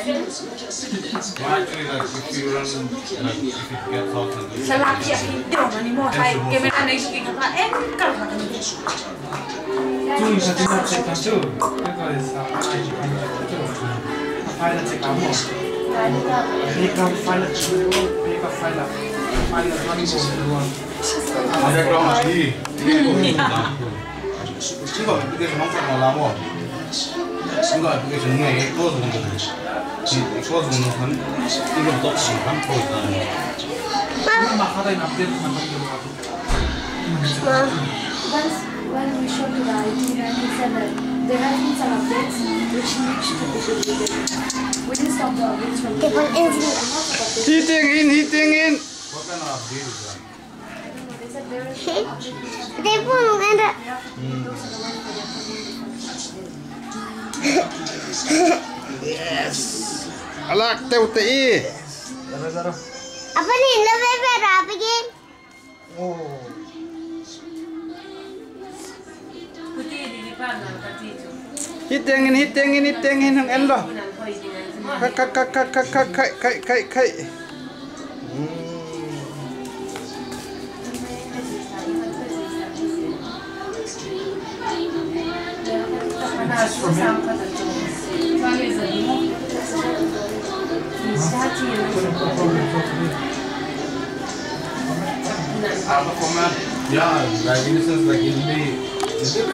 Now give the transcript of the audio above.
Actually, like if you run, like if it gets hot and Selagi video ni mo tay kemana na isukin ka kalau注意一下这个这个就这个是啊，拍了这个么？这个拍了这个拍了他们多。 ada dong lagi. Enggak, itu semua mau lama. Enggak, itu semua itu semua. Itu semua kan itu untuk simpan kota. Maka ada update sama When we showed to the IT man, he said that there have been some updates which need to be deleted. We didn't stop the updates from the Hitting in. What kind of update is that? They said there is an update. Dia pun ada. Yes. Alak teu TI. Apa nih? Lebih berapa gin? Oh. putih di depan kan itu. Hitting ang endo. Kai. Apa komen? Ya, like in the sense like in the